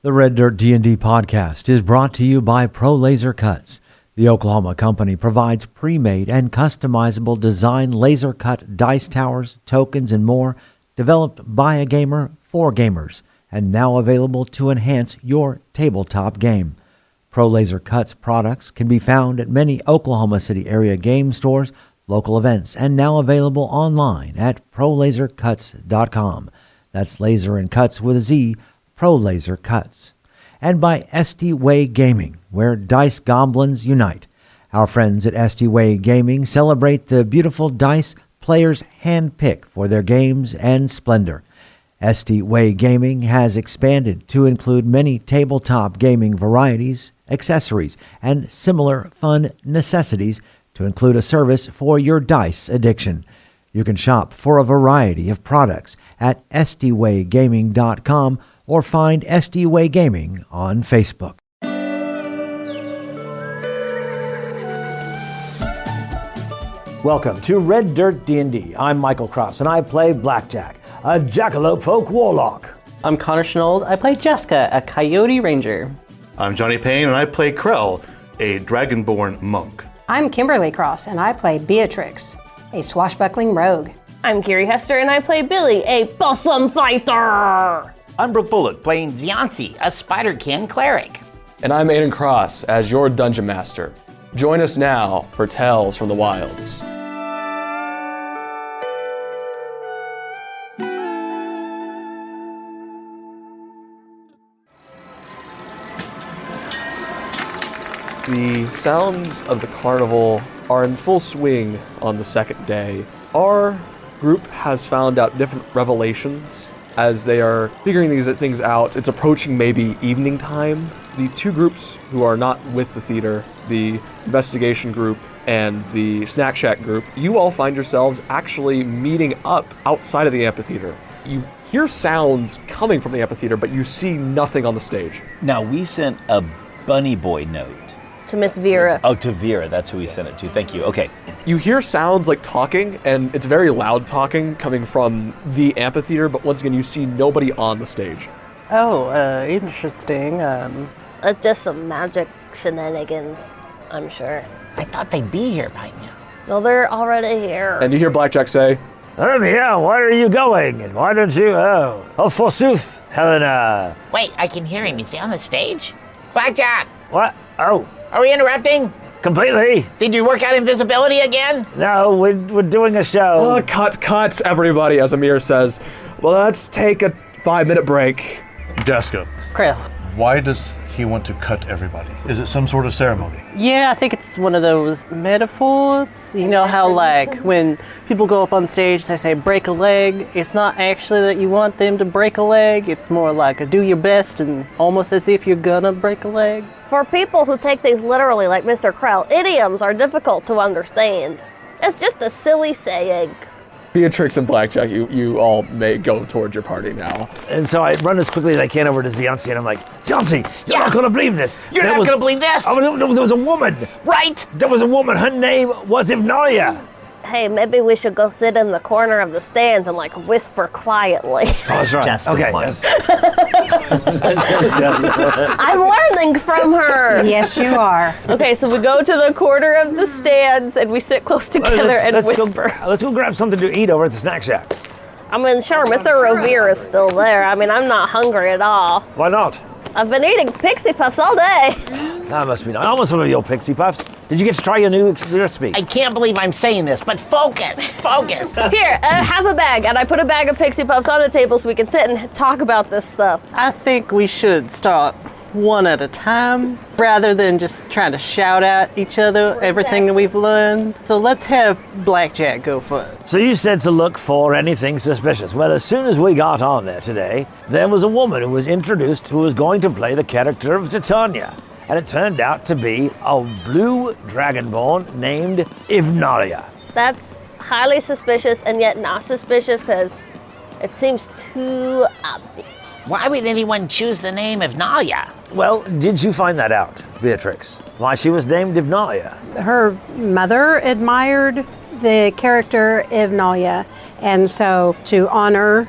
The Red Dirt D&D podcast is brought to you by Pro Laser Cuts. The Oklahoma company provides pre-made and customizable design laser cut dice towers, tokens, and more, developed by a gamer for gamers, and now available to enhance your tabletop game. Pro Laser Cuts products can be found at many Oklahoma City area game stores, local events, and now available online at prolasercuts.com. That's laser and cuts with a Z, Pro Laser Cuts. And by SD Way Gaming, where dice goblins unite. Our friends at SD Way Gaming celebrate the beautiful dice players handpick for their games and splendor. SD Way Gaming has expanded to include many tabletop gaming varieties, accessories, and similar fun necessities to include a service for your dice addiction. You can shop for a variety of products at sdwaygaming.com or find SD Way Gaming on Facebook. Welcome to Red Dirt D&D. I'm Michael Cross, and I play Blackjack, a jackalope folk warlock. I'm Connor Shenold. I play Jaska, a coyote ranger. I'm Johnny Payne, and I play Krell, a dragonborn monk. I'm Kimberly Cross, and I play Beatrix, a swashbuckling rogue. I'm Kiri Hester, and I play Billy, a possum fighter. I'm Brooke Bullock, playing Ziansi, a Spider-Kin cleric. And I'm Aiden Cross as your Dungeon Master. Join us now for Tales from the Wilds. The sounds of the carnival are in full swing on the second day. Our group has found out different revelations as they are figuring these things out. It's approaching maybe evening time. The two groups who are not with the theater, the investigation group and the snack shack group, you all find yourselves actually meeting up outside of the amphitheater. You hear sounds coming from the amphitheater, but you see nothing on the stage. Now, we sent a Bunny Boy note. To Miss Vera. Oh, to Vera, that's who we sent it to. Thank you, okay. You hear sounds like talking, and it's very loud talking coming from the amphitheater, but once again, you see nobody on the stage. Oh, interesting. It's just some magic shenanigans, I'm sure. I thought they'd be here by now. No, they're already here. And you hear Blackjack say, Yeah, where are you going? And why don't you, forsooth, Helena. Wait, I can hear him. Is he on the stage? Blackjack! What? Oh, Are we interrupting? completely? Did you work out invisibility again? No, we're doing a show. cut, everybody, as Amir says, well, let's take a 5-minute break. Jaska, Krell. why does he want to cut everybody? Is it some sort of ceremony? Yeah, I think it's one of those metaphors. You know how, like, when people go up on stage, they say break a leg. It's not actually that you want them to break a leg. It's more like a do your best and almost as if you're gonna break a leg. For people who take things literally like Mr. Krell, idioms are difficult to understand. It's just a silly saying. Beatrix and Blackjack, you all may go towards your party now. And so I run as quickly as I can over to Ziansi, and I'm like, Ziansi, you're not going to believe this. You're not gonna believe this! Oh, no, there was a woman. Right? There was a woman. Her name was Ivnalia. Hey, maybe we should go sit in the corner of the stands and, like, whisper quietly. Oh, that's right. Jaska's Okay. line. I'm learning from her. Yes, you are. Okay, so we go to the corner of the stands and we sit close together and whisper. Let's go grab something to eat over at the snack shack. I mean, sure, Mr. Revere is still there. I mean, I'm not hungry at all. Why not? I've been eating Pixie Puffs all day. That must be nice. I want some of your Pixie Puffs. Did you get to try your new recipe? I can't believe I'm saying this, but focus! Here, have a bag. And I put a bag of Pixie Puffs on the table so we can sit and talk about this stuff. I think we should start one at a time rather than just trying to shout at each other everything that we've learned. So let's have Blackjack go first. So you said to look for anything suspicious. Well, as soon as we got on there today, there was a woman who was introduced who was going to play the character of Titania. And it turned out to be a blue dragonborn named Ivnalia. That's highly suspicious and yet not suspicious because it seems too obvious. Why would anyone choose the name of Nalia? Well, did you find that out, Beatrix? Why she was named Ivnalia? Her mother admired the character Ivnalia, and so to honor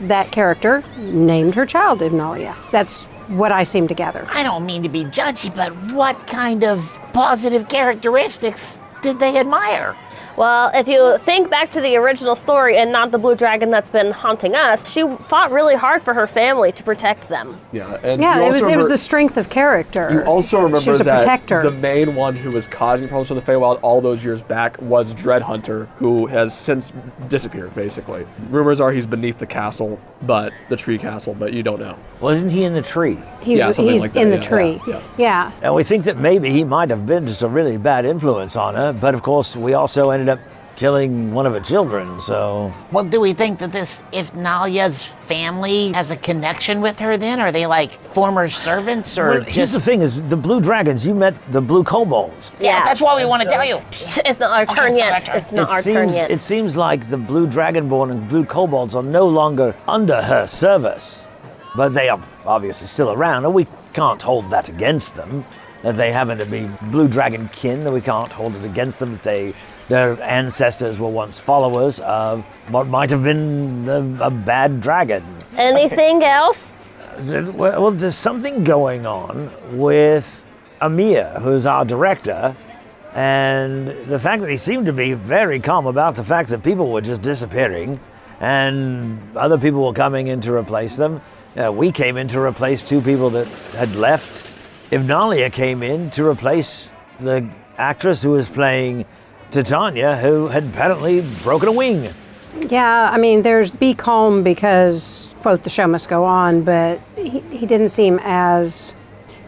that character, named her child Ivnalia. That's what I seem to gather. I don't mean to be judgy, but what kind of positive characteristics did they admire? Well, if you think back to the original story and not the blue dragon that's been haunting us, she fought really hard for her family to protect them. Yeah, and Yeah, you it also was the strength of character. You also remember she was a that protector. the main one who was causing problems for the Feywild all those years back was Dreadhunter, who has since disappeared, basically. Rumors are he's beneath the castle, the tree castle, but you don't know. Wasn't he in the tree? He's something like that, in the yeah, tree. Yeah. And we think that maybe he might have been just a really bad influence on her, but of course we also ended up killing one of her children, so... Well, do we think that this Ifnalia's family has a connection with her then? Are they like former servants or Well, here's the thing is, the blue dragons, you met the blue kobolds. Yeah, that's what we want to tell you. It's not our turn yet. It's not our turn yet. It seems like the blue dragonborn and blue kobolds are no longer under her service, but they are obviously still around, and we can't hold that against them. That they happen to be blue dragon kin, we can't hold it against them if their ancestors were once followers of what might have been a bad dragon. Anything else? Well, there's something going on with Amir, who's our director, and the fact that he seemed to be very calm about the fact that people were just disappearing and other people were coming in to replace them. We came in to replace 2 people that had left. Ifnalia came in to replace the actress who was playing Titania, who had apparently broken a wing. Yeah, I mean, there's be calm because, quote, the show must go on, but he didn't seem as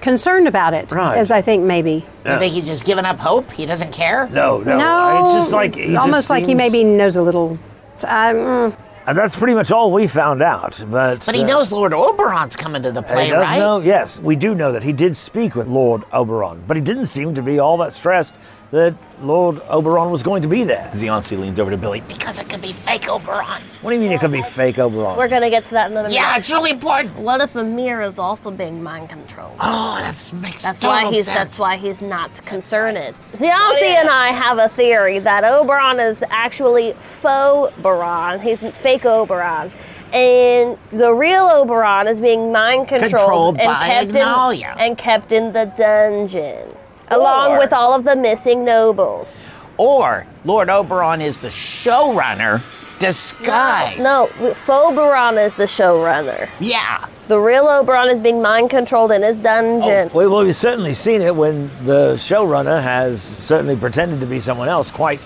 concerned about it as I think maybe. You think he's just given up hope? He doesn't care? No. No, It's just like it's almost like he maybe knows a little. And that's pretty much all we found out. But he knows Lord Oberon's coming to the play, he does right? know, yes, we do know that he did speak with Lord Oberon, but he didn't seem to be all that stressed that Lord Oberon was going to be there. Ziansi leans over to Billy. Because it could be fake Oberon. What do you mean it could be fake Oberon? We're gonna get to that in a minute. Yeah, it's really important. What if Amir is also being mind controlled? Oh, that makes That's total why he's sense. that's why he's not concerned. Ziansi and I have a theory that Oberon is actually faux Oberon. He's fake Oberon. And the real Oberon is being mind controlled by Ignalia. and kept in the dungeon. Along with all of the missing nobles. Or Lord Oberon is the showrunner disguised. No, faux Oberon is the showrunner. Yeah. The real Oberon is being mind controlled in his dungeon. Well, we've certainly seen it when the showrunner has certainly pretended to be someone else quite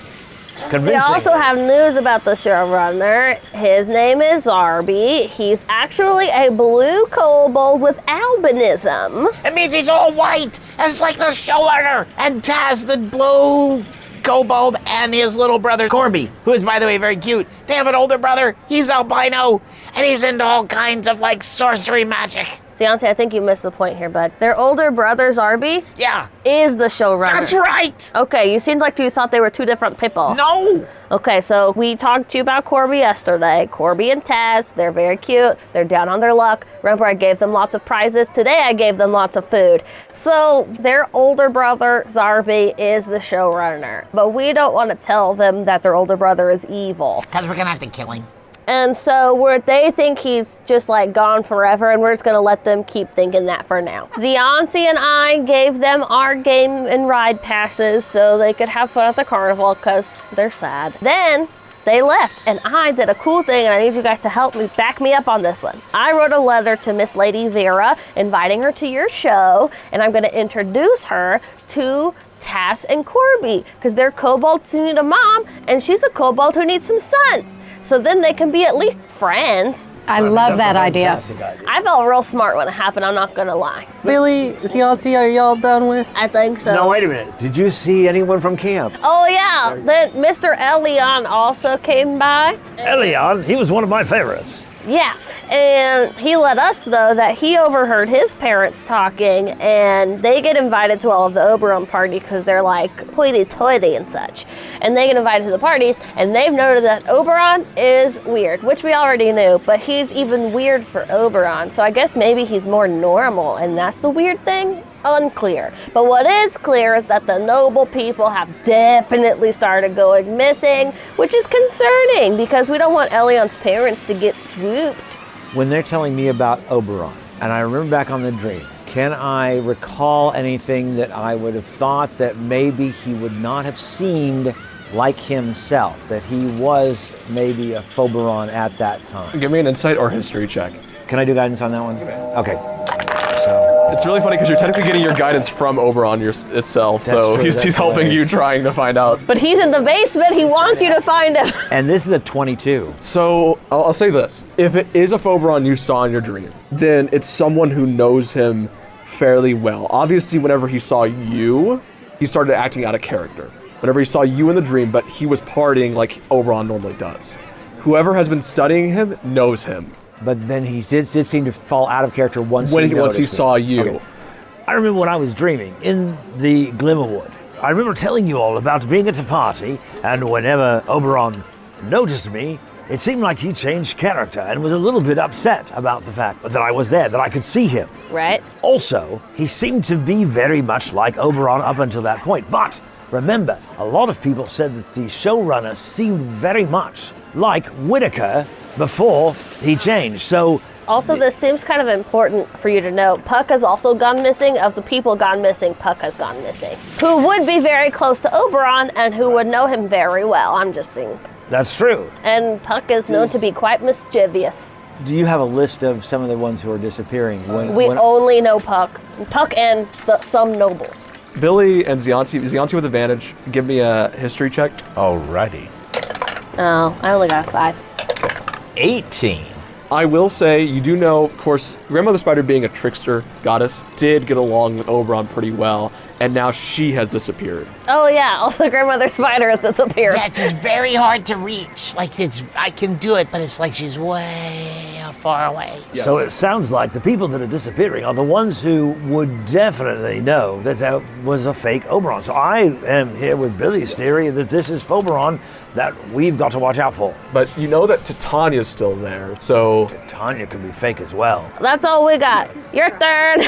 convincing. We also have news about the showrunner. His name is Zarby. He's actually a blue kobold with albinism. It means he's all white. It's like the showrunner and Taz, the blue kobold, and his little brother Corby, who is, by the way, very cute. They have an older brother. He's albino, and he's into all kinds of like sorcery magic. Ziansi, I think you missed the point here, bud. Their older brother, Zarby, is the showrunner. That's right. Okay, you seemed like you thought they were 2 different people. No. Okay, so we talked to you about Corby yesterday. Corby and Taz, they're very cute. They're down on their luck. Remember, I gave them lots of prizes. Today, I gave them lots of food. So their older brother, Zarby, is the showrunner. But we don't want to tell them that their older brother is evil. Because we're going to have to kill him. And so they think he's just like gone forever, and we're just gonna let them keep thinking that for now. Ziansi and I gave them our game and ride passes so they could have fun at the carnival because they're sad. Then they left, and I did a cool thing, and I need you guys to help me, back me up on this one. I wrote a letter to Miss Lady Vera inviting her to your show, and I'm gonna introduce her to Tass and Corby, because they're kobolds who need a mom, and she's a kobold who needs some sons. So then they can be at least friends. I love that idea. I felt real smart when it happened, I'm not gonna lie. Billy, Ziansi, are y'all done with? I think so. No, wait a minute. Did you see anyone from camp? Oh yeah, then Mr. Elion also came by. Elion, he was one of my favorites. Yeah, and he let us know that he overheard his parents talking, and they get invited to all of the Oberon party because they're like hoity-toity and such. And they get invited to the parties, and they've noted that Oberon is weird, which we already knew, but he's even weird for Oberon. So I guess maybe he's more normal, and that's the weird thing? Unclear. But what is clear is that the noble people have definitely started going missing, which is concerning because we don't want Elion's parents to get swooped. When they're telling me about Oberon, and I remember back on the dream, can I recall anything that I would have thought that maybe he would not have seemed like himself, that he was maybe a Phoberon at that time? Give me an insight or history check. Can I do guidance on that one? Okay. So It's really funny because you're technically getting your guidance from Oberon itself, so true, he's that's helping right. you trying to find out. But he's in the basement. He wants you to find him. and this is a 22. So I'll say this. If it is a Phoberon you saw in your dream, then it's someone who knows him fairly well. Obviously, whenever he saw you, he started acting out of character. Whenever he saw you in the dream, but he was partying like Oberon normally does. Whoever has been studying him knows him. But then he did seem to fall out of character once Once he he saw you. Okay. I remember when I was dreaming in the Glimmerwood. I remember telling you all about being at a party, and whenever Oberon noticed me, it seemed like he changed character and was a little bit upset about the fact that I was there, that I could see him. Right. Also, he seemed to be very much like Oberon up until that point. But remember, a lot of people said that the showrunner seemed very much like Whitaker before he changed. So Also, this seems kind of important for you to know. Puck has also gone missing. Of the people gone missing, Puck has gone missing. Who would be very close to Oberon and who would know him very well. I'm just saying. that's true. And Puck is known to be quite mischievous. Do you have a list of some of the ones who are disappearing? We only know Puck. Puck and some nobles. Billy and Zianti with advantage, give me a history check. Alrighty. Oh, I only got 5. 18. I will say, you do know, of course, Grandmother Spider being a trickster goddess, did get along with Oberon pretty well, and now she has disappeared. Oh yeah, also Grandmother Spider has disappeared. Yeah, it's just very hard to reach. Like, I can do it, but it's like she's way far away. Yes. So it sounds like the people that are disappearing are the ones who would definitely know that that was a fake Oberon. So I am here with Billy's theory that this is Phoberon that we've got to watch out for. But you know that Titania's still there, so... Tanya could be fake as well. That's all we got. Your turn.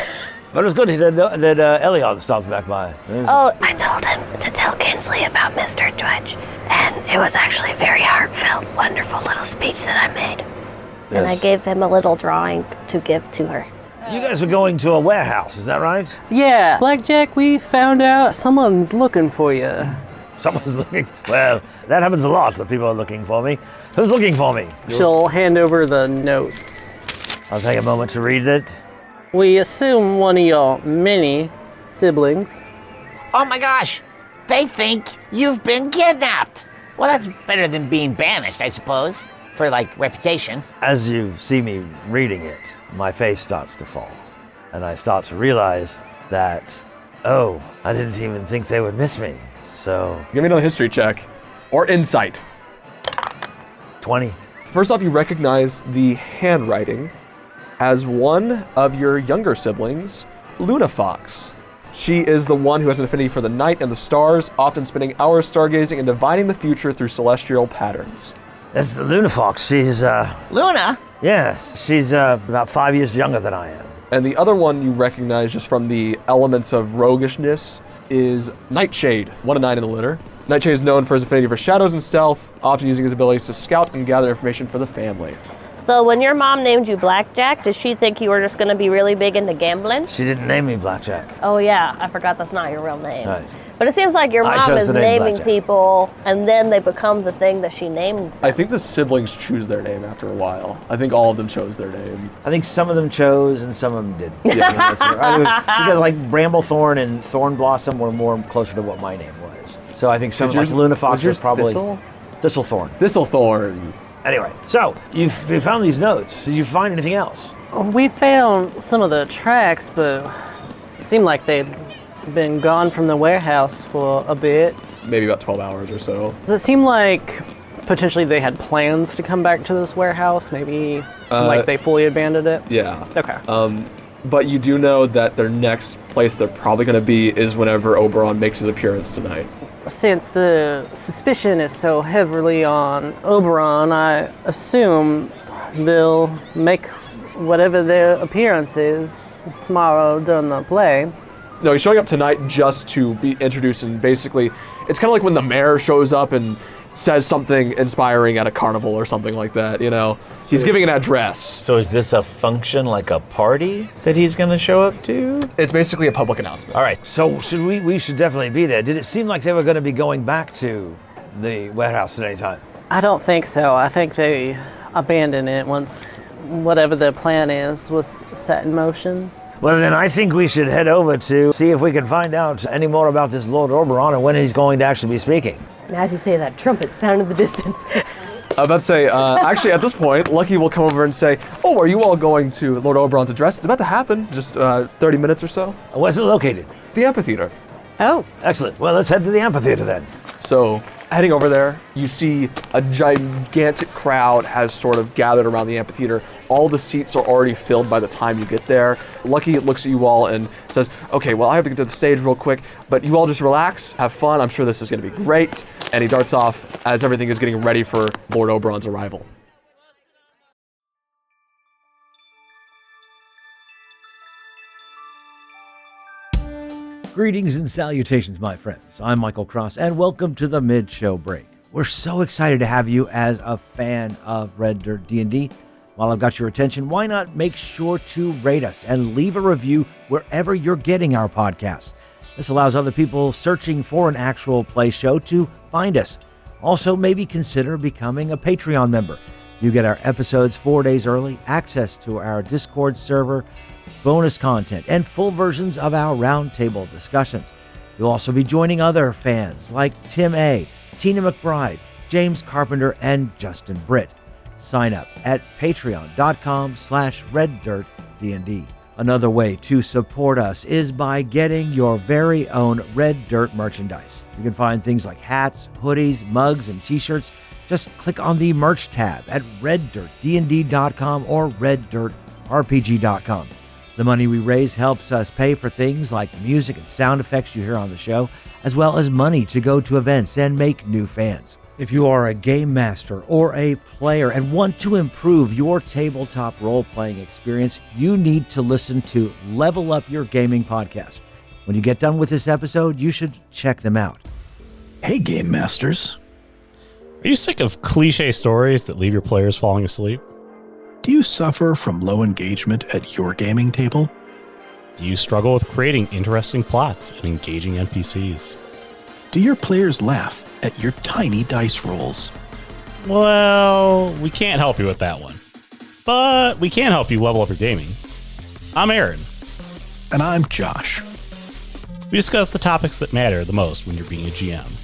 But it was good that Elion stopped back by. Oh, I told him to tell Kinsley about Mr. Dredge, and it was actually a very heartfelt, wonderful little speech that I made. And I gave him a little drawing to give to her. You guys were going to a warehouse, is that right? Yeah, Blackjack, we found out someone's looking for you. Someone's looking. Well, that happens a lot that people are looking for me. Who's looking for me? She'll hand over the notes. I'll take a moment to read it. We assume one of your many siblings. Oh my gosh, they think you've been kidnapped. Well, that's better than being banished, I suppose, for like reputation. As you see me reading it, my face starts to fall. And I start to realize that, oh, I didn't even think they would miss me. So, Give me another history check. Or insight. 20. First off, you recognize the handwriting as one of your younger siblings, Luna Fox. She is the one who has an affinity for the night and the stars, often spending hours stargazing and divining the future through celestial patterns. That's the Luna Fox. She's, Luna? yes, she's about 5 years younger than I am. And the other one you recognize just from the elements of roguishness is Nightshade, 1 of 9 in the litter. Nightshade is known for his affinity for shadows and stealth, often using his abilities to scout and gather information for the family. So when your mom named you Blackjack, did she think you were just going to be really big into gambling? She didn't name me Blackjack. Oh yeah, I forgot that's not your real name. Right. But it seems like your I mom chose is the name naming Blackjack. people, and then they become the thing that she named. I think the siblings choose their name after a while. I think all of them chose their name. I think some of them chose and some of them didn't. Yeah. Because like Bramblethorn and Thornblossom were more closer to what my name was. So I think some of like Luna Fox was probably Thistlethorn. Thistlethorn. Anyway, so you found these notes. Did you find anything else? We found some of the tracks, but it seemed like they'd been gone from the warehouse for a bit. Maybe about 12 hours or so. Does it seem like potentially they had plans to come back to this warehouse? Maybe like they fully abandoned it? Yeah. Okay. But you do know that their next place they're probably going to be is whenever Oberon makes his appearance tonight. Since the suspicion is so heavily on Oberon, I assume they'll make whatever their appearance is tomorrow during the play. No, he's showing up tonight just to be introduced, and basically, it's kind of like when the mayor shows up and says something inspiring at a carnival or something like that, you know. He's giving an address. So is this a function like a party that he's going to show up to? It's basically a public announcement. All right. So we should definitely be there. Did it seem like they were going to be going back to the warehouse at any time? I don't think so. I think they abandoned it once whatever their plan is was set in motion. Well, then I think we should head over to see if we can find out any more about this Lord Oberon and when he's going to actually be speaking. And as you say that, trumpet sound in the distance. I was about to say, actually at this point, Lucky will come over and say, oh, are you all going to Lord Oberon's address? It's about to happen, just 30 minutes or so. Where's it located? The amphitheater. Oh, Excellent. Well, let's head to the amphitheater then. So, heading over there, you see a gigantic crowd has sort of gathered around the amphitheater. All the seats are already filled by the time you get there. Lucky looks at you all and says, okay, well, I have to get to the stage real quick, but you all just relax, have fun. I'm sure this is going to be great. And he darts off as everything is getting ready for Lord Oberon's arrival. Greetings and salutations, my friends. I'm Michael Cross, and welcome to the Mid-Show Break. We're so excited to have you as a fan of Red Dirt D&D. While I've got your attention, why not make sure to rate us and leave a review wherever you're getting our podcasts. This allows other people searching for an actual play show to find us. Also, maybe consider becoming a Patreon member. You get our episodes 4 days early, access to our Discord server, bonus content, and full versions of our roundtable discussions. You'll also be joining other fans like Tim A., Tina McBride, James Carpenter, and Justin Britt. Sign up at patreon.com/reddirtdnd. Another way to support us is by getting your very own Red Dirt merchandise. You can find things like hats, hoodies, mugs, and t-shirts. Just click on the merch tab at reddirtdnd.com or reddirtrpg.com. The money we raise helps us pay for things like music and sound effects you hear on the show, as well as money to go to events and make new fans. If you are a game master or a player and want to improve your tabletop role-playing experience, you need to listen to Level Up Your Gaming podcast. When you get done with this episode, you should check them out. Hey, Game Masters. Are you sick of cliche stories that leave your players falling asleep? Do you suffer from low engagement at your gaming table? Do you struggle with creating interesting plots and engaging NPCs? Do your players laugh at your tiny dice rolls? Well, we can't help you with that one. But we can help you level up your gaming. I'm Aaron. And I'm Josh. We discuss the topics that matter the most when you're being a GM.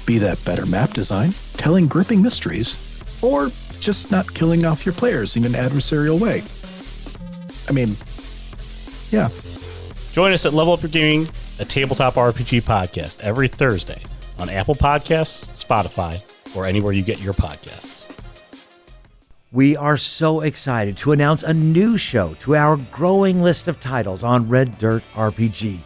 Be that better map design, telling gripping mysteries, or just not killing off your players in an adversarial way. I mean, yeah. Join us at Level Up Your Gaming, a tabletop RPG podcast, every Thursday on Apple Podcasts, Spotify, or anywhere you get your podcasts. We are so excited to announce a new show to our growing list of titles on Red Dirt RPG.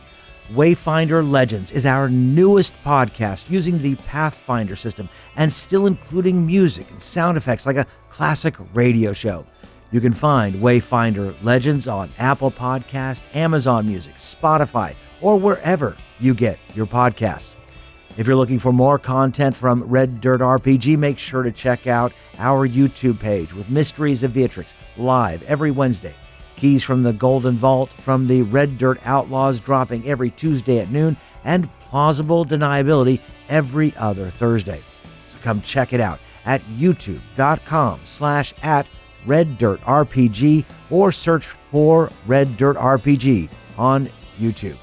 Wayfinder Legends is our newest podcast using the Pathfinder system and still including music and sound effects like a classic radio show. You can find Wayfinder Legends on Apple Podcasts, Amazon Music, Spotify, or wherever you get your podcasts. If you're looking for more content from Red Dirt RPG, make sure to check out our YouTube page with Mysteries of Beatrix live every Wednesday. Keys from the Golden Vault from the Red Dirt Outlaws dropping every Tuesday at noon, and Plausible Deniability every other Thursday. So come check it out at youtube.com/@RedDirtRPG or search for Red Dirt RPG on YouTube.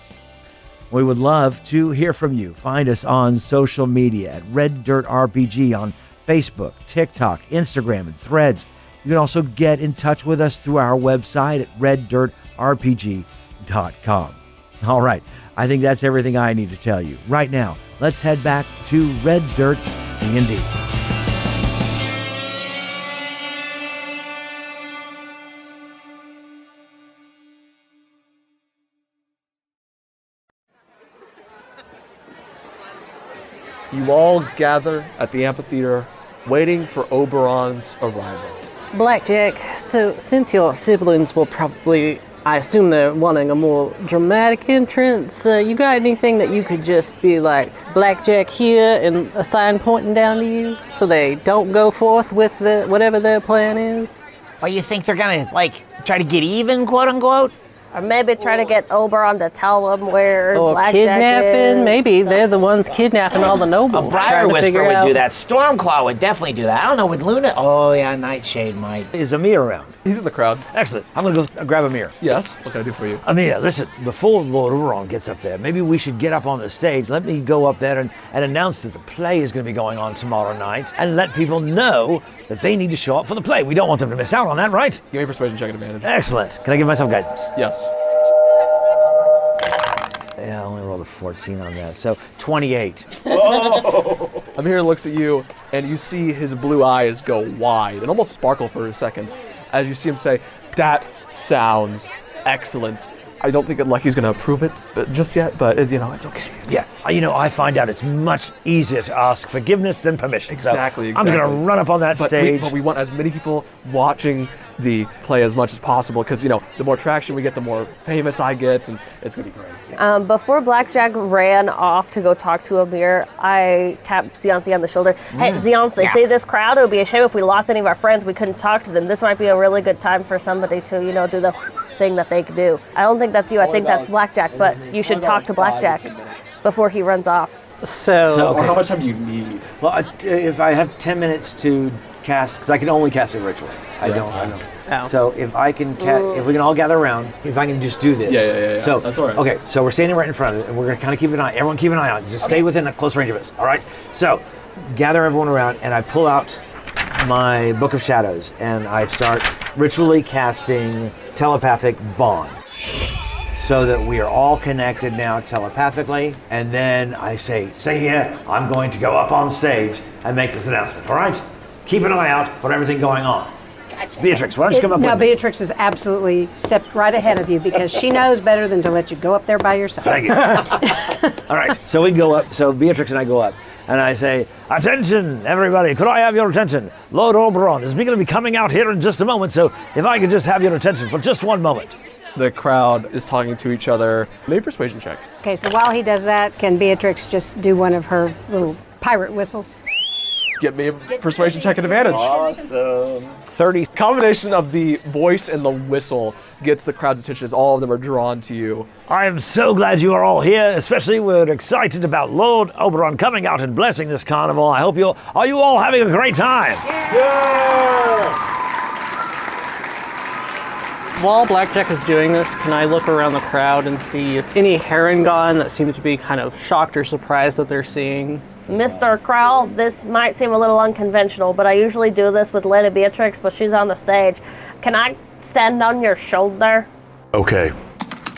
We would love to hear from you. Find us on social media at Red Dirt RPG on Facebook, TikTok, Instagram, and Threads. You can also get in touch with us through our website at reddirtrpg.com. All right, I think that's everything I need to tell you. Right now, let's head back to Red Dirt D&D. You all gather at the amphitheater, waiting for Oberon's arrival. Blackjack, so since your siblings will probably I assume they're wanting a more dramatic entrance. You got anything that you could just be like, blackjack here and a sign pointing down to you so they don't go forth with whatever their plan is? Or you think they're gonna, like, try to get even, quote unquote? Or maybe try to get Oberon to tell them where Or Blackjack kidnapping. is. Maybe they're the ones kidnapping all the nobles. A Briar Whisper would do that. Stormclaw would definitely do that. I don't know, would Luna? Oh, yeah, Nightshade might. Is Amir around? He's in the crowd. Excellent. I'm going to go grab Amir. Yes. What can I do for you? Amir, listen, before Lord Oberon gets up there, maybe we should get up on the stage. Let me go up there and announce that the play is going to be going on tomorrow night and let people know that they need to show up for the play. We don't want them to miss out on that, right? Give me a persuasion check at advantage. Excellent. Can I give myself guidance? Yes. Yeah, I only rolled a 14 on that, so 28. Amir looks at you, and you see his blue eyes go wide and almost sparkle for a second as you see him say, "That sounds excellent." I don't think he's going to approve it just yet, but it's okay. Yeah, I find out it's much easier to ask forgiveness than permission. Exactly. So I'm going to run up on that stage. But we want as many people watching the play as much as possible because, the more traction we get, the more famous I get, and it's going to be great. Before Blackjack ran off to go talk to Amir, I tapped Ziansi on the shoulder. Hey, Ziansi, see this crowd? It would be a shame if we lost any of our friends. We couldn't talk to them. This might be a really good time for somebody to, do the thing that they could do. I don't think that's you. I think that's Blackjack, but you should talk to Blackjack before he runs off. So how much time do you need? Well, if I have 10 minutes to cast, because I can only cast it ritually. I don't. Oh. So if I can, if we can all gather around, if I can just do this. Yeah. So that's all right. Okay, so we're standing right in front of it, and we're gonna kind of keep an eye. Everyone keep an eye on it. Just stay within a close range of us. All right. So gather everyone around, and I pull out my Book of Shadows, and I start ritually casting telepathic bond, so that we are all connected now telepathically. And then I say, stay here. I'm going to go up on stage and make this announcement. All right. Keep an eye out for everything going on. Gotcha. Beatrix, why don't you come up with me? Beatrix is absolutely stepped right ahead of you because she knows better than to let you go up there by yourself. Thank you. All right, so we go up. So Beatrix and I go up, and I say, attention, everybody. Could I have your attention? Lord Oberon is going to be coming out here in just a moment, so if I could just have your attention for just one moment. The crowd is talking to each other. Maybe persuasion check. Okay, so while he does that, can Beatrix just do one of her little pirate whistles? Get me a persuasion check at advantage. Awesome. 30. Combination of the voice and the whistle gets the crowd's attention as all of them are drawn to you. I am so glad you are all here, especially we're excited about Lord Oberon coming out and blessing this carnival. I hope are you all having a great time? Yeah! While Blackjack is doing this, can I look around the crowd and see if any Harengon that seems to be kind of shocked or surprised that they're seeing? Mr. Krell, this might seem a little unconventional, but I usually do this with Lady Beatrix, but she's on the stage. Can I stand on your shoulder? Okay.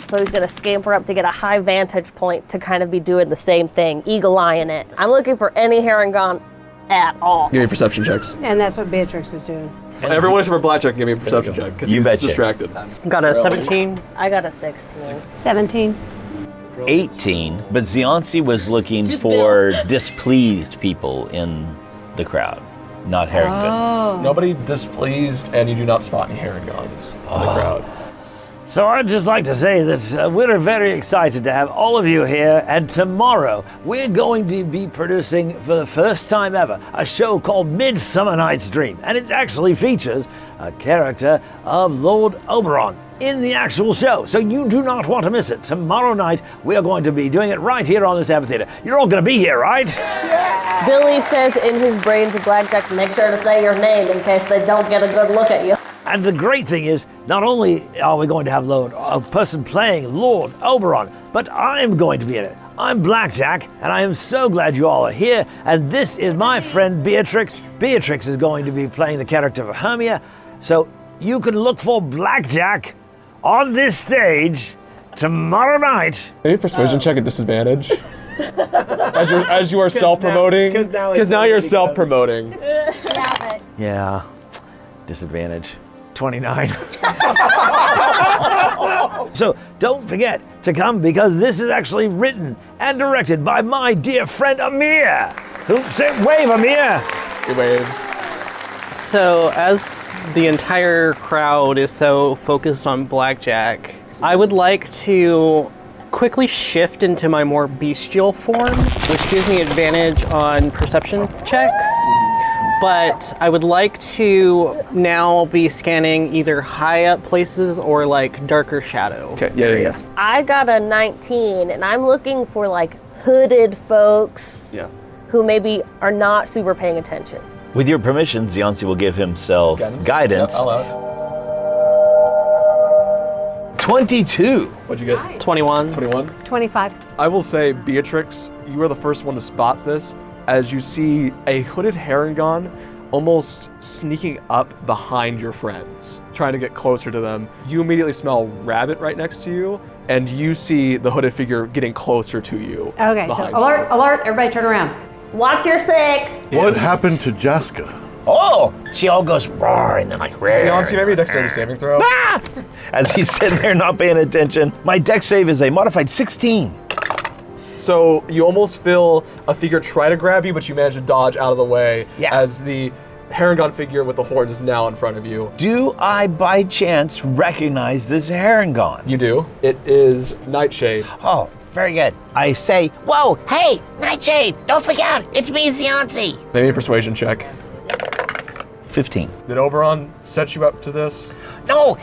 So he's gonna scamper up to get a high vantage point to kind of be doing the same thing, eagle-eyeing it. I'm looking for any Harengon at all. Give me perception checks. And that's what Beatrix is doing. Everyone except for Blackjack can give me a perception check because he's distracted. Got a 17. I got a 16. 17. 18, but Ziansi was looking for displeased people in the crowd, not Haringons. Nobody displeased, and you do not spot any Haringons in the crowd. So I'd just like to say that we're very excited to have all of you here, and tomorrow we're going to be producing, for the first time ever, a show called Midsummer Night's Dream, and it actually features a character of Lord Oberon in the actual show, so you do not want to miss it. Tomorrow night, we are going to be doing it right here on this amphitheater. You're all going to be here, right? Yeah. Billy says in his brain to Blackjack, make sure to say your name in case they don't get a good look at you. And the great thing is, not only are we going to have a person playing Lord Oberon, but I'm going to be in it. I'm Blackjack, and I am so glad you all are here, and this is my friend Beatrix. Beatrix is going to be playing the character of Hermia, so you can look for Blackjack on this stage tomorrow night. Maybe persuasion check at disadvantage. as you are self-promoting. Because now you're self-promoting. Yeah, disadvantage. 29. So don't forget to come because this is actually written and directed by my dear friend Amir. Wave, Amir. He waves. So, as the entire crowd is so focused on Blackjack, I would like to quickly shift into my more bestial form, which gives me advantage on perception checks. But I would like to now be scanning either high up places or like darker shadow. Okay, yeah. I got a 19, and I'm looking for like hooded folks who maybe are not super paying attention. With your permission, Ziansi will give himself guidance. Yep, I'll allow it. 22. What'd you get? 21. 21? 25. I will say, Beatrix, you are the first one to spot this as you see a hooded Harengon almost sneaking up behind your friends, trying to get closer to them. You immediately smell Rabbit right next to you, and you see the hooded figure getting closer to you. Okay, so behind you. alert, everybody turn around. Watch your 6. What happened to Jaska? Oh, she all goes roar and then like roar. Ziansi, maybe a dexterity saving throw. Ah! As he's sitting there not paying attention. My dex save is a modified 16. So you almost feel a figure try to grab you, but you manage to dodge out of the way as the Harengon figure with the horns is now in front of you. Do I by chance recognize this Harengon? You do. It is Nightshade. Oh, very good. I say, Whoa, hey, Nightshade, don't freak out. It's me, Ziansi. Maybe a persuasion check. 15. Did Oberon set you up to this? No,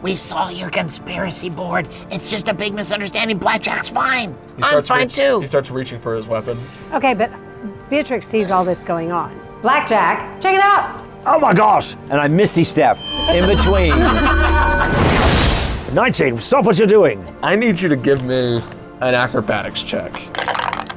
we saw your conspiracy board. It's just a big misunderstanding. Blackjack's fine. I'm fine too. He starts reaching for his weapon. Okay, but Beatrix sees all this going on. Blackjack, check it out. Oh my gosh! And I misty step in between. Nightshade, stop what you're doing. I need you to give me an acrobatics check.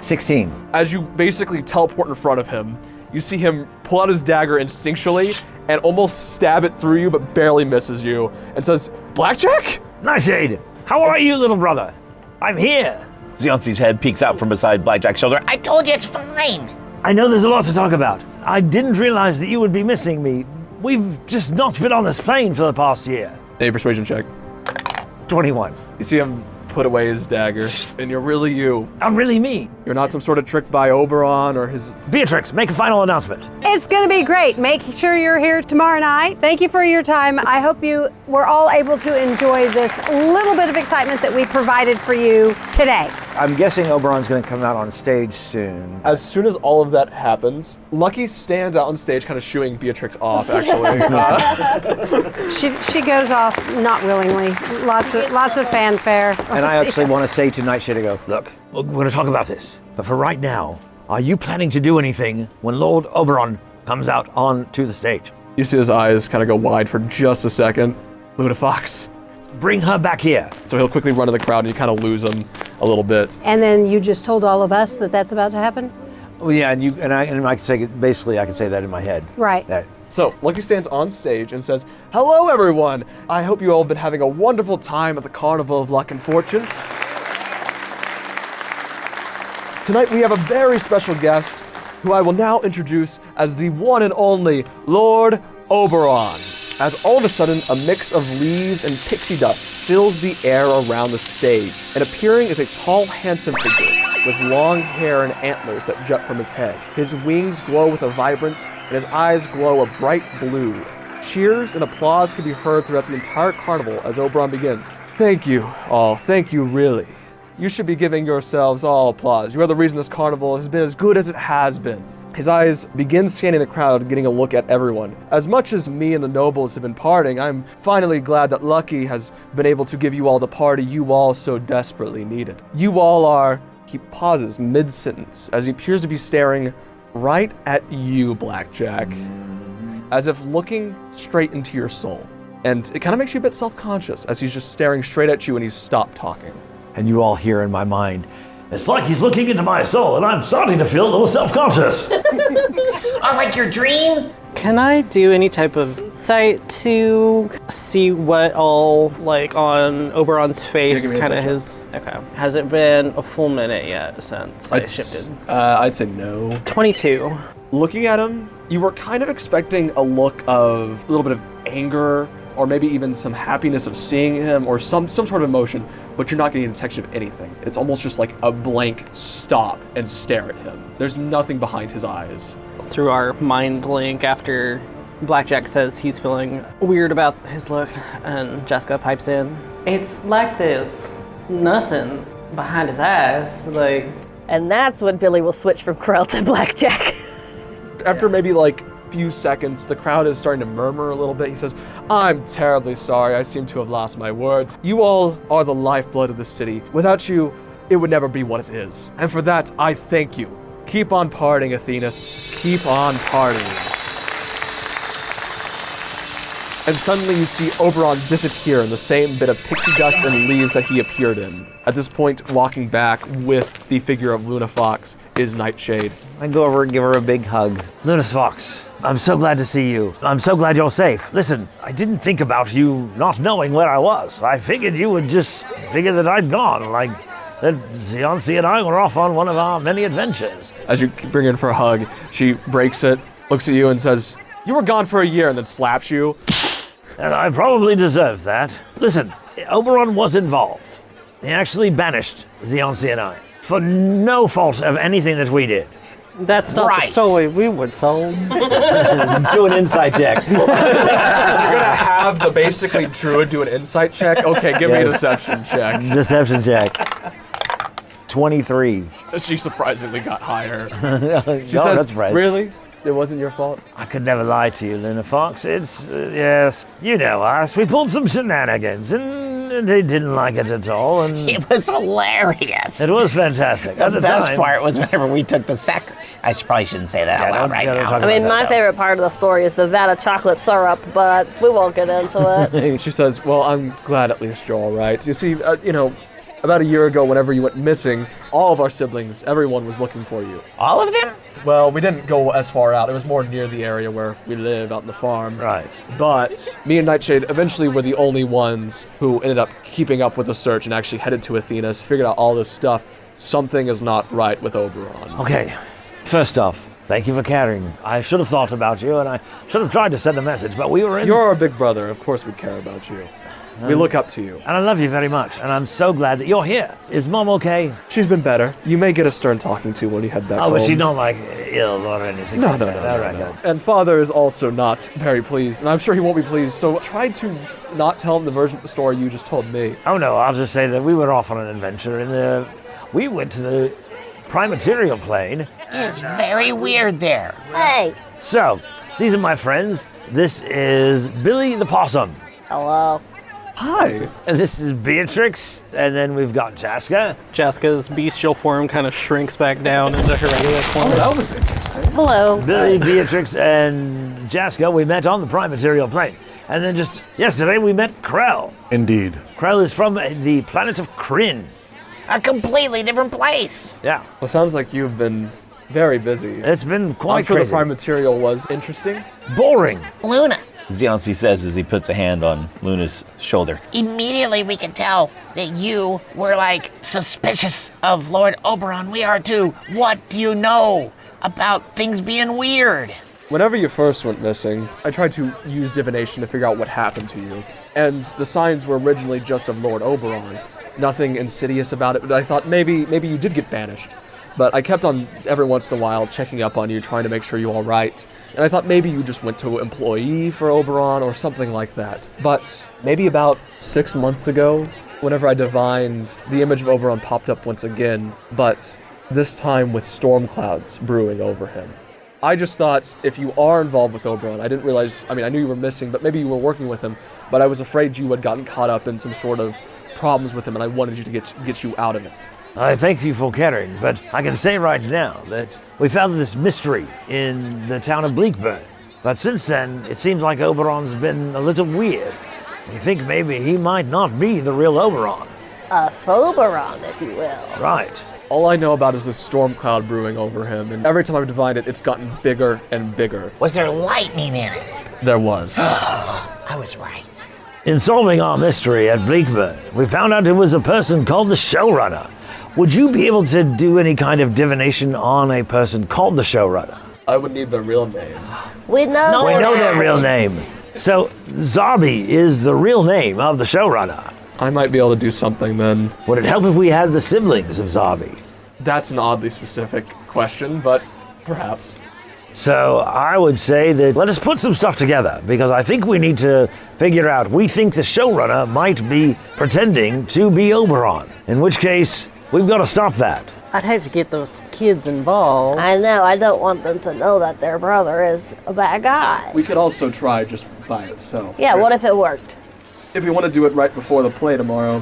16. As you basically teleport in front of him, you see him pull out his dagger instinctually and almost stab it through you, but barely misses you, and says, Blackjack? Nightshade, how are you, little brother? I'm here. Ziansi's head peeks out from beside Blackjack's shoulder. I told you it's fine. I know there's a lot to talk about. I didn't realize that you would be missing me. We've just not been on this plane for the past year. A persuasion check. 21. You see him put away his dagger, and you're really you. I'm really me. You're not some sort of tricked by Oberon or his... Beatrix, make a final announcement. It's going to be great. Make sure you're here tomorrow night. Thank you for your time. I hope you were all able to enjoy this little bit of excitement that we provided for you today. I'm guessing Oberon's going to come out on stage soon. As soon as all of that happens, Lucky stands out on stage kind of shooing Beatrix off, actually. She goes off not willingly. Lots of fanfare. And I actually want to say to Nightshade, I go, look, we're going to talk about this. But for right now, are you planning to do anything when Lord Oberon comes out onto the stage? You see his eyes kind of go wide for just a second. Luna Fox. Bring her back here. So he'll quickly run to the crowd and you kind of lose him a little bit. And then you just told all of us that that's about to happen? Well, yeah, and I can say, basically I can say that in my head. Right. So Lucky stands on stage and says, hello everyone. I hope you all have been having a wonderful time at the Carnival of Luck and Fortune. Tonight we have a very special guest who I will now introduce as the one and only Lord Oberon. As all of a sudden, a mix of leaves and pixie dust fills the air around the stage, and appearing is a tall, handsome figure with long hair and antlers that jut from his head. His wings glow with a vibrance, and his eyes glow a bright blue. Cheers and applause can be heard throughout the entire carnival as Oberon begins. Thank you all, thank you really. You should be giving yourselves all applause. You are the reason this carnival has been as good as it has been. His eyes begin scanning the crowd, getting a look at everyone. As much as me and the nobles have been partying, I'm finally glad that Lucky has been able to give you all the party you all so desperately needed. You all are... He pauses mid-sentence as he appears to be staring right at you, Blackjack, as if looking straight into your soul. And it kind of makes you a bit self-conscious as he's just staring straight at you and he's stopped talking. And you all hear in my mind, it's like he's looking into my soul, and I'm starting to feel a little self-conscious. Oh, like your dream? Can I do any type of insight to see what all, like, on Oberon's face, kind of his... Okay. Has it been a full minute yet since I shifted? I'd say no. 22. Looking at him, you were kind of expecting a look of a little bit of anger, or maybe even some happiness of seeing him, or some sort of emotion, but you're not getting a detection of anything. It's almost just like a blank stop and stare at him. There's nothing behind his eyes. Through our mind link after Blackjack says he's feeling weird about his look, and Jaska pipes in. It's like there's nothing behind his eyes, like... And that's when Billy will switch from Krell to Blackjack. After maybe like few seconds, the crowd is starting to murmur a little bit. He says, I'm terribly sorry. I seem to have lost my words. You all are the lifeblood of the city. Without you, it would never be what it is. And for that, I thank you. Keep on partying, Athenas. Keep on partying. And suddenly you see Oberon disappear in the same bit of pixie dust and leaves that he appeared in. At this point, walking back with the figure of Luna Fox is Nightshade. I go over and give her a big hug. Luna Fox, I'm so glad to see you. I'm so glad you're safe. Listen, I didn't think about you not knowing where I was. I figured you would just figure that I'd gone, like that Ziansi and I were off on one of our many adventures. As you bring in for a hug, she breaks it, looks at you and says, you were gone for a year, and then slaps you. And I probably deserve that. Listen, Oberon was involved. He actually banished Ziansi and I for no fault of anything that we did. That's not the story we were told. Do an insight check. You're gonna have the basically druid do an insight check? Okay, give me a deception check. Deception check. 23. She surprisingly got higher. She No, says, that's right. really? It wasn't your fault? I could never lie to you, Luna Fox. It's, yes, you know us. We pulled some shenanigans, and they didn't like it at all. And It was hilarious. it was fantastic. The At the best time, part was whenever we took the I probably shouldn't say that out loud right don't now. talk I mean, about my favorite part of the story is the vat of chocolate syrup, but we won't get into it. She says, well, I'm glad at least you're all right. You see, about a year ago, whenever you went missing, all of our siblings, everyone was looking for you. All of them? Well, we didn't go as far out. It was more near the area where we live, out in the farm. Right. But me and Nightshade eventually were the only ones who ended up keeping up with the search and actually headed to Athena's, figured out all this stuff. Something is not right with Oberon. Okay, first off, thank you for caring. I should have thought about you, and I should have tried to send a message, but we were in... You're our big brother. Of course we care about you. We look up to you. And I love you very much, and I'm so glad that you're here. Is Mom okay? She's been better. You may get a stern talking to when you head back home. Oh, but she's not, like, ill or anything? No, like no, that. no, All no, right, no. good. And Father is also not very pleased, and I'm sure he won't be pleased, so try to not tell him the version of the story you just told me. Oh, no, I'll just say that we were off on an adventure, and we went to the Primaterial Plane. It's very weird there. Hey, So, these are my friends. This is Billy the Possum. hello. Hi. And this is Beatrix, and then we've got Jaska. Jaska's bestial form kind of shrinks back down into her regular form. That was interesting. Hello. Billy, Beatrix, and Jaska, we met on the Primaterial Plane. And then just yesterday, we met Krell. Indeed. Krell is from the planet of Kryn. A completely different place. Yeah, Well, sounds like you've been very busy. it's been I'm quite sure the crazy. prime material was interesting. Boring. Luna. Ziansi says as he puts a hand on Luna's shoulder. Immediately we could tell that you were like suspicious of Lord Oberon. We are too. What do you know about things being weird? Whenever you first went missing, I tried to use divination to figure out what happened to you. And the signs were originally just of Lord Oberon. Nothing insidious about it, but I thought maybe you did get banished. But I kept on every once in a while checking up on you, trying to make sure you're all right. And I thought maybe you just went to employee for Oberon or something like that. But maybe about 6 months ago, whenever I divined, the image of Oberon popped up once again, but this time with storm clouds brewing over him. I just thought if you are involved with Oberon, I didn't realize, I knew you were missing, but maybe you were working with him, but I was afraid you had gotten caught up in some sort of problems with him, and I wanted you to get you out of it. I thank you for caring, but I can say right now that we found this mystery in the town of Bleakburn. But since then, it seems like Oberon's been a little weird. We think maybe he might not be the real Oberon. A Phoberon, if you will. Right. All I know about is this storm cloud brewing over him, and every time I've divined it, it's gotten bigger and bigger. Was there lightning in it? There was. I was right. In solving our mystery at Bleakburn, we found out it was a person called the Showrunner. Would you be able to do any kind of divination on a person called the Showrunner? I would need their real name. We know We know that. their real name. So, Zarbi is the real name of the Showrunner. I might be able to do something then. Would it help if we had the siblings of Zarbi? That's an oddly specific question, but perhaps. So I would say that let us put some stuff together, because I think we need to figure out, we think the showrunner might be pretending to be Oberon, in which case we've got to stop that. I'd hate to get those kids involved. I know, I don't want them to know that their brother is a bad guy. We could also try just by itself. Yeah, what if it worked? If we want to do it right before the play tomorrow,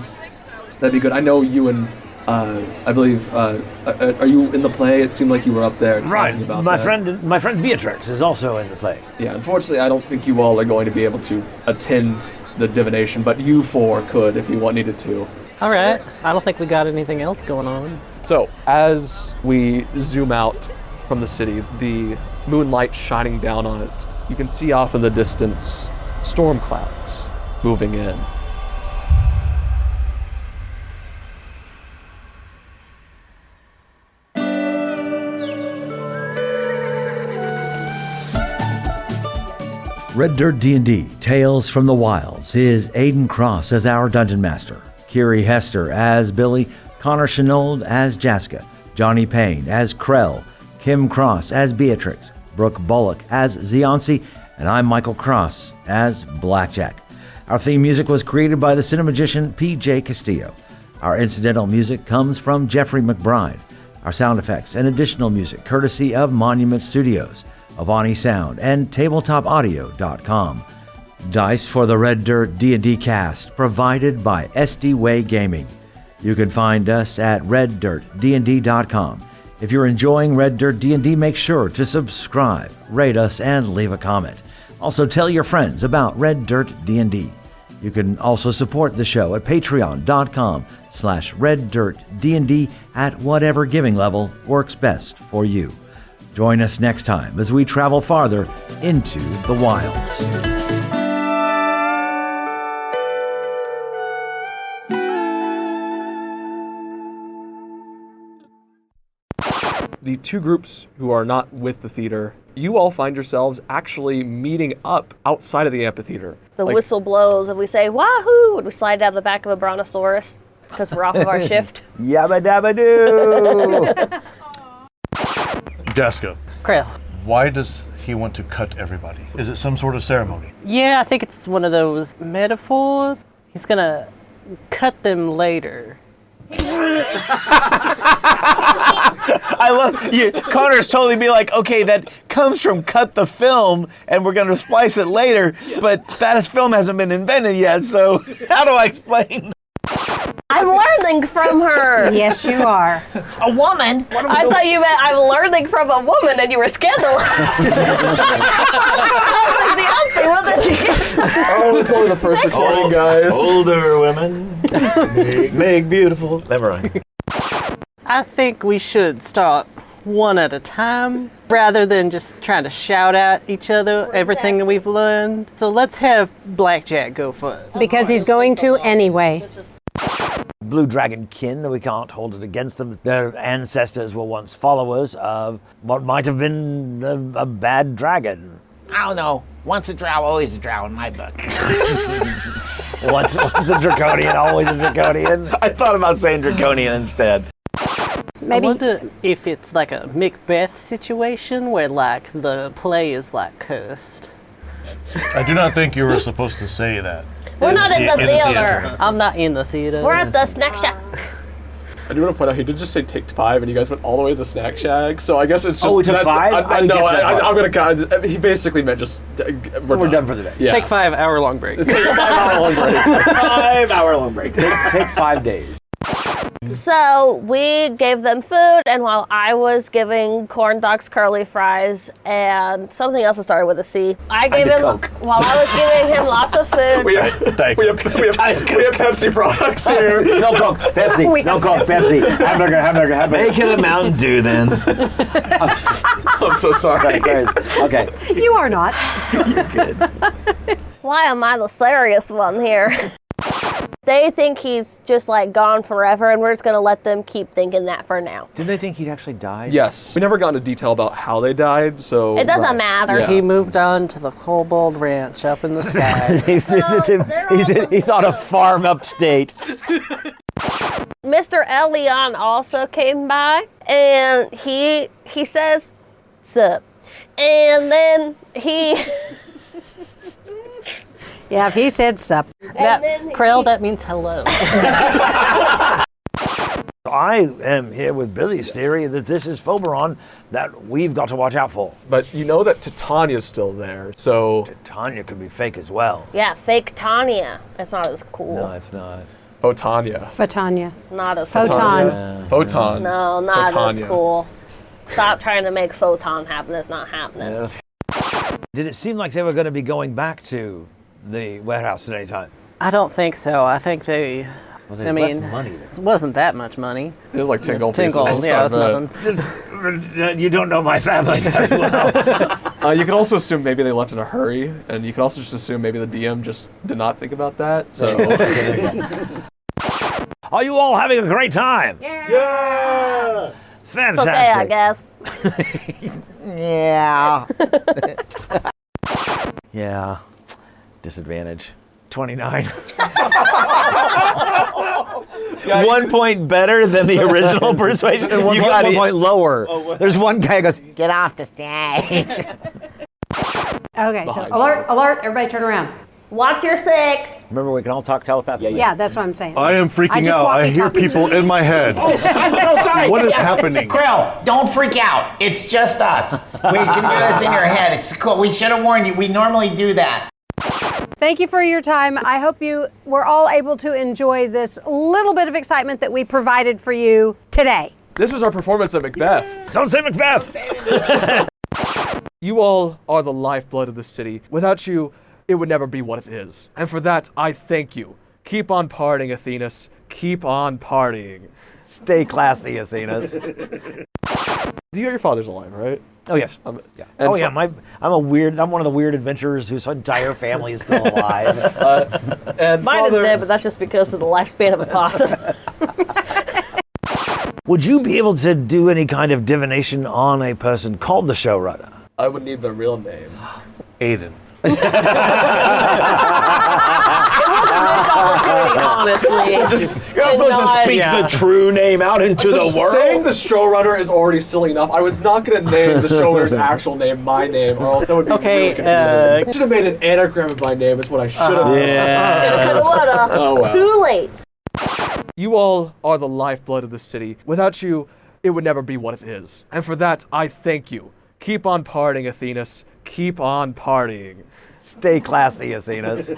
that'd be good. I know you and, I believe, are you in the play? It seemed like you were up there talking about my that. my friend Beatrix is also in the play. Yeah, unfortunately, I don't think you all are going to be able to attend the divination, but you four could if you needed to. All right. I don't think we got anything else going on. So, as we zoom out from the city, the moonlight shining down on it, you can see off in the distance storm clouds moving in. Red Dirt D&D Tales from the Wilds is Aidan Cross as our Dungeon Master, Kiri Hester as Billy, Connor Shenold as Jaska, Johnny Payne as Krell, Kim Cross as Beatrix, Brooke Bullock as Ziansi, and I'm Michael Cross as Blackjack. Our theme music was created by the cinemagician P.J. Castillo. Our incidental music comes from Jeffrey McBride. Our sound effects and additional music courtesy of Monument Studios, Avani Sound, and TabletopAudio.com. Dice for the Red Dirt D&D cast provided by SD Way Gaming. You can find us at reddirtdnd.com. If you're enjoying Red Dirt D&D, make sure to subscribe, rate us, and leave a comment. Also, tell your friends about Red Dirt D&D. You can also support the show at patreon.com/reddirtdnd at whatever giving level works best for you. Join us next time as we travel farther into the wilds. The two groups who are not with the theater, you all find yourselves actually meeting up outside of the amphitheater. The whistle blows and we say, wahoo, and we slide down the back of a brontosaurus because we're off of our shift. Yabba dabba doo! Jaska, Krell. why does he want to cut everybody? Is it some sort of ceremony? Yeah, I think it's one of those metaphors. He's gonna cut them later. I love you. Connor's totally be like, okay, that comes from cut the film, and we're gonna splice it later. But that film hasn't been invented yet, so how do I explain? I'm learning from her. Yes, you are. A woman? I thought you meant I'm learning from a woman and you were scandalized. Oh, it's only the first recording, guys. Older women make beautiful. Never mind. I think we should start one at a time rather than just trying to shout at each other everything that we've learned. So let's have Blackjack go first. Because he's going to anyway. Blue dragon kin, we can't hold it against them. Their ancestors were once followers of what might have been a bad dragon. I don't know. Once a drow, always a drow in my book. Once a draconian, always a draconian. I thought about saying draconian instead. Maybe. I wonder if it's like a Macbeth situation where like the play is like cursed. I do not think you were supposed to say that. We're not in the theater. I'm not in the theater. We're at the snack shack. I do want to point out, he did just say take 5, and you guys went all the way to the snack shack, so I guess it's just... Oh, we took 5? I'm going to... He basically meant just... We're done for the day. Yeah. Take 5 hour-long break. Take a 5 hour-long break. 5 hour-long break. Take 5 days. So we gave them food, and while I was giving corn dogs, curly fries, and something else that started with a C, I gave him, Coke. while I was giving him lots of food. We have Pepsi products here. No Coke, Pepsi. No Coke, Pepsi. Hamburger. Make it a Mountain Dew then. I'm so sorry. Okay. You are not. You're good. Why am I the serious one here? They think he's just like gone forever, and we're just gonna let them keep thinking that for now. Did they think he'd actually died? Yes. We never got into detail about how they died, so... It doesn't matter. Yeah. He moved on to the Kobold Ranch up in the sky. He's on a farm upstate. Mr. Elion also came by, and he says, "Sup?" And then he... Yeah, if he said sup. Krell, that means hello. I am here with Billy's theory that this is Foberon that we've got to watch out for. But you know that Titania's still there, so... Titania could be fake as well. Yeah, fake Tanya. That's not as cool. No, it's not. Photania. Photania. Not as Photon. cool. Photon. No, not Photania. as cool. Stop trying to make Photon happen. It's not happening. Did it seem like they were going to be going back to the warehouse at any time? I don't think so. I think they... Well, I mean, it wasn't that much money. It was like 10 gold pieces. 10 gold, yeah, that's nothing. You don't know my family very well. You could also assume maybe they left in a hurry, and you could also just assume maybe the DM just did not think about that, so... Are you all having a great time? Yeah! Fantastic. It's okay, I guess. Yeah. Yeah. Disadvantage. 29. 1 point better than the original persuasion. And You got 1 it. point lower. There's one guy who goes, Get off the stage. Okay, so alert, everybody turn around. Watch your 6. Remember, we can all talk telepathically. Yeah, that's what I'm saying. I am freaking just out. I hear walkie-talkie. people in my head. Oh, I'm so sorry. What is happening? Krill, don't freak out. It's just us. We can do this in your head. It's cool. We should have warned you. We normally do that. Thank you for your time. I hope you were all able to enjoy this little bit of excitement that we provided for you today. This was our performance at Macbeth. Don't say Macbeth! You all are the lifeblood of the city. Without you, it would never be what it is. And for that, I thank you. Keep on partying, Athenas. Keep on partying. Stay classy, Athenas. Do you know your father's alive, right? Oh, yes. Yeah. Oh, yeah. I'm one of the weird adventurers whose entire family is still alive. And Mine father, is dead, but that's just because of the lifespan of a possum. Would you be able to do any kind of divination on a person called the showrunner? I would need the real name. Aiden. Honestly. You're not supposed to speak the true name out into the world. Saying the showrunner is already silly enough. I was not going to name the showrunner's actual name my name, or else that would be really confusing. I should have made an anagram of my name. Is what I should have done. Shoulda, coulda, woulda. Oh, well. Too late. You all are the lifeblood of the city. Without you, it would never be what it is. And for that, I thank you. Keep on partying, Athenas. Keep on partying. Stay classy, Athenas.